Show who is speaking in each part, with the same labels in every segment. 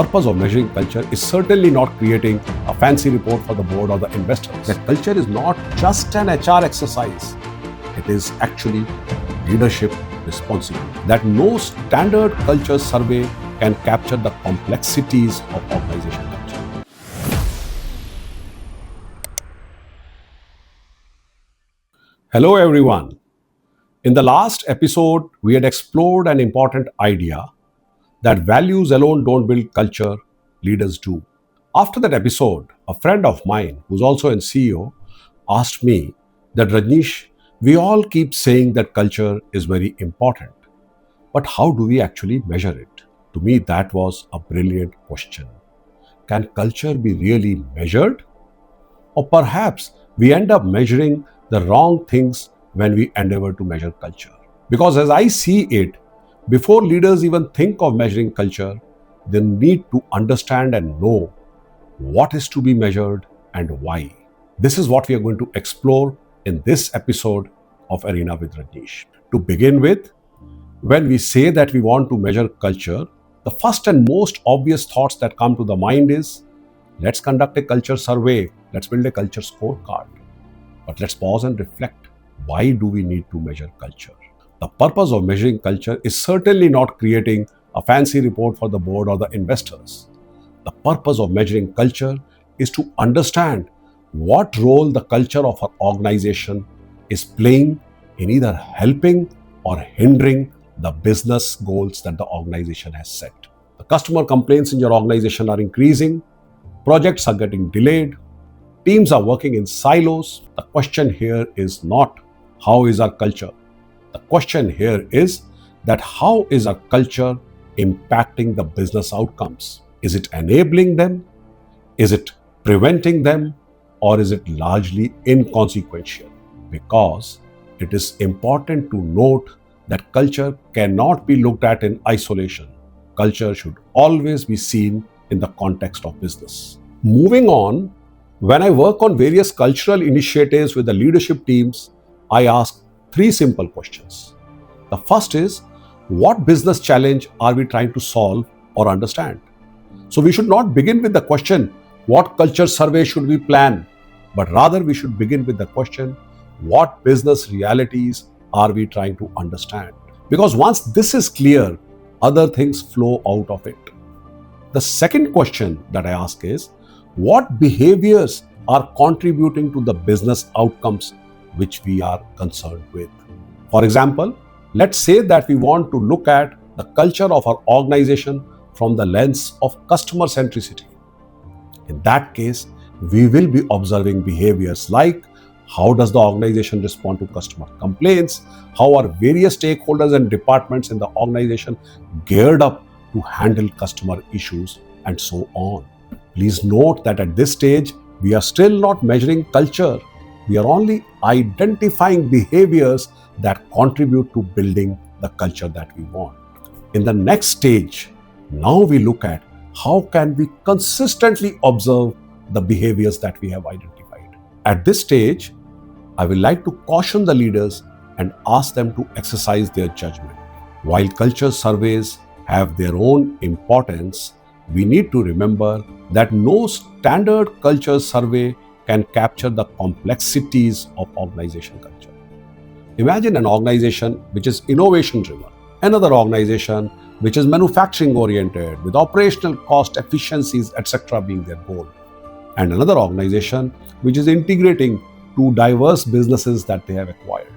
Speaker 1: purpose of measuring culture is certainly not creating a fancy report for the board or the investors. That culture is not just an HR exercise. It is actually leadership responsibility. That no standard culture survey can capture the complexities of organization culture. Hello everyone. In the last episode, we had explored an important idea that values alone don't build culture, leaders do. After that episode, a friend of mine, who's also a CEO, asked me that Rajnish, we all keep saying that culture is very important, but how do we actually measure it? To me, that was a brilliant question. Can culture be really measured? Or perhaps we end up measuring the wrong things when we endeavor to measure culture. Because as I see it, before leaders even think of measuring culture, they need to understand and know what is to be measured and why. This is what we are going to explore in this episode of Arena with Rajnish. To begin with, when we say that we want to measure culture, the first and most obvious thoughts that come to the mind is, let's conduct a culture survey, let's build a culture scorecard. But let's pause and reflect. Why do we need to measure culture? The purpose of measuring culture is certainly not creating a fancy report for the board or the investors. The purpose of measuring culture is to understand what role the culture of our organization is playing in either helping or hindering the business goals that the organization has set. The customer complaints in your organization are increasing, projects are getting delayed, teams are working in silos. The question here is not how is our culture. The question here is that how is our culture impacting the business outcomes? Is it enabling them? Is it preventing them? Or is it largely inconsequential? Because it is important to note that culture cannot be looked at in isolation. Culture should always be seen in the context of business. Moving on, when I work on various cultural initiatives with the leadership teams, I ask three simple questions. The first is, what business challenge are we trying to solve or understand? So we should not begin with the question, what culture survey should we plan? But rather we should begin with the question, what business realities are we trying to understand? Because once this is clear, other things flow out of it. The second question that I ask is, what behaviors are contributing to the business outcomes which we are concerned with? For example, let's say that we want to look at the culture of our organization from the lens of customer centricity. In that case, we will be observing behaviors like how does the organization respond to customer complaints, how are various stakeholders and departments in the organization geared up to handle customer issues, and so on. Please note that at this stage, we are still not measuring culture. We are only identifying behaviors that contribute to building the culture that we want. In the next stage, now we look at how can we consistently observe the behaviors that we have identified. At this stage, I would like to caution the leaders and ask them to exercise their judgment. While culture surveys have their own importance, we need to remember that no standard culture survey can capture the complexities of organization culture. Imagine an organization which is innovation driven, another organization which is manufacturing oriented with operational cost efficiencies etc. being their goal, and another organization which is integrating two diverse businesses that they have acquired.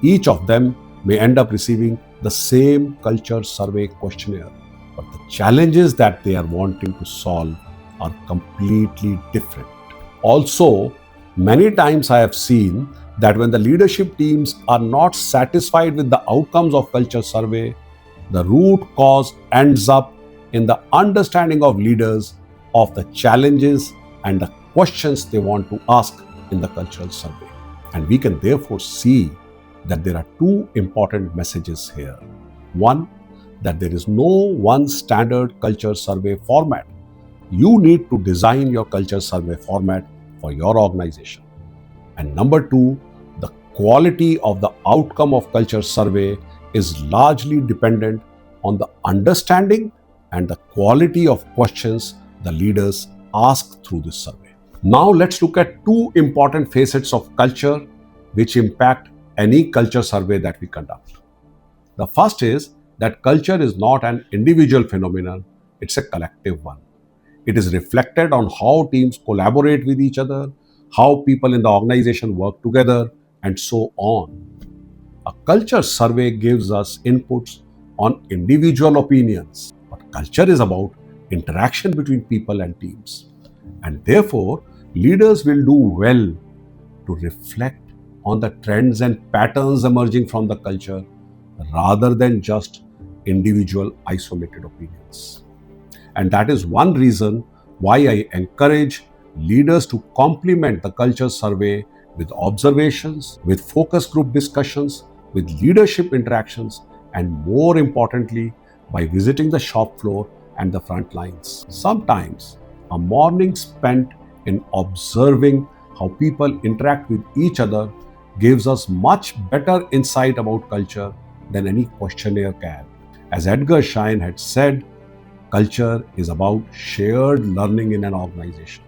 Speaker 1: Each of them may end up receiving the same culture survey questionnaire, but the challenges that they are wanting to solve are completely different. Also, many times I have seen that when the leadership teams are not satisfied with the outcomes of culture survey, the root cause ends up in the understanding of leaders of the challenges and the questions they want to ask in the cultural survey. And we can therefore see that there are two important messages here. One, that there is no one standard culture survey format. You need to design your culture survey format for your organization. And number two, the quality of the outcome of culture survey is largely dependent on the understanding and the quality of questions the leaders ask through this survey. Now, let's look at two important facets of culture which impact any culture survey that we conduct. The first is that culture is not an individual phenomenon, it's a collective one. It is reflected on how teams collaborate with each other, how people in the organization work together, and so on. A culture survey gives us inputs on individual opinions, but culture is about interaction between people and teams. And therefore, leaders will do well to reflect on the trends and patterns emerging from the culture rather than just individual isolated opinions. And that is one reason why I encourage leaders to complement the culture survey with observations, with focus group discussions, with leadership interactions, and more importantly, by visiting the shop floor and the front lines. Sometimes a morning spent in observing how people interact with each other gives us much better insight about culture than any questionnaire can. As Edgar Schein had said, culture is about shared learning in an organization.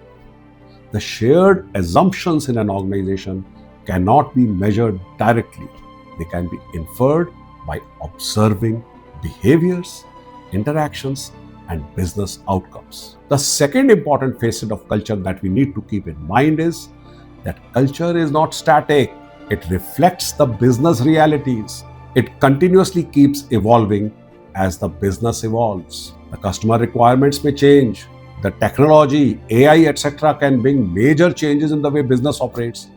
Speaker 1: The shared assumptions in an organization cannot be measured directly. They can be inferred by observing behaviors, interactions, and business outcomes. The second important facet of culture that we need to keep in mind is that culture is not static. It reflects the business realities. It continuously keeps evolving as the business evolves. The customer requirements may change. The technology, AI, etc., can bring major changes in the way business operates,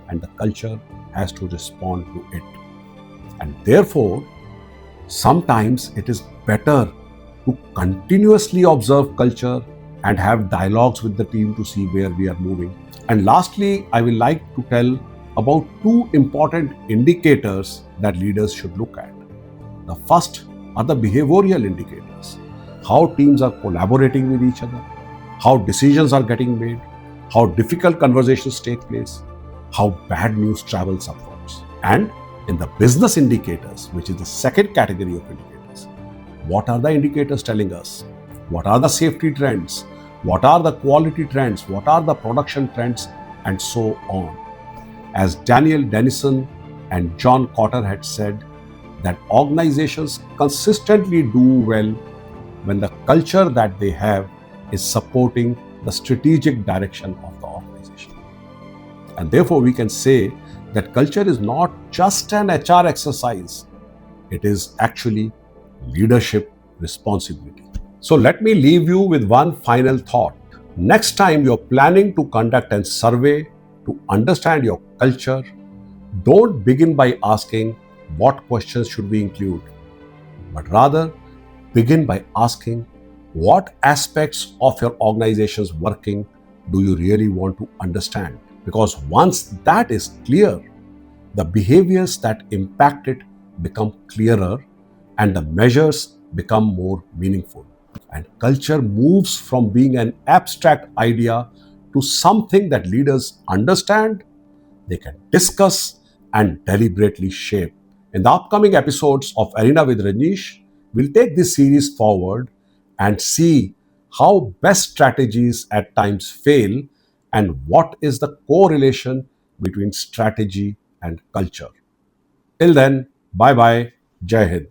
Speaker 1: and the culture has to respond to it. And therefore, sometimes it is better to continuously observe culture and have dialogues with the team to see where we are moving. And lastly, I will like to tell about two important indicators that leaders should look at. The first are the behavioral indicators: how teams are collaborating with each other, how decisions are getting made, how difficult conversations take place, how bad news travels upwards. And in the business indicators, which is the second category of indicators, what are the indicators telling us? What are the safety trends? What are the quality trends? What are the production trends? And so on. As Daniel Dennison and John Cotter had said, that organizations consistently do well when the culture that they have is supporting the strategic direction of the organization. And therefore, we can say that culture is not just an HR exercise, it is actually leadership responsibility. So, let me leave you with one final thought. Next time you're planning to conduct a survey to understand your culture, don't begin by asking what questions should we include, but rather begin by asking what aspects of your organization's working do you really want to understand? Because once that is clear, the behaviors that impact it become clearer and the measures become more meaningful. And culture moves from being an abstract idea to something that leaders understand, they can discuss, and deliberately shape. In the upcoming episodes of Arena with Rajnish, we'll take this series forward and see how best strategies at times fail and what is the correlation between strategy and culture. Till then, bye bye, Jai Hind.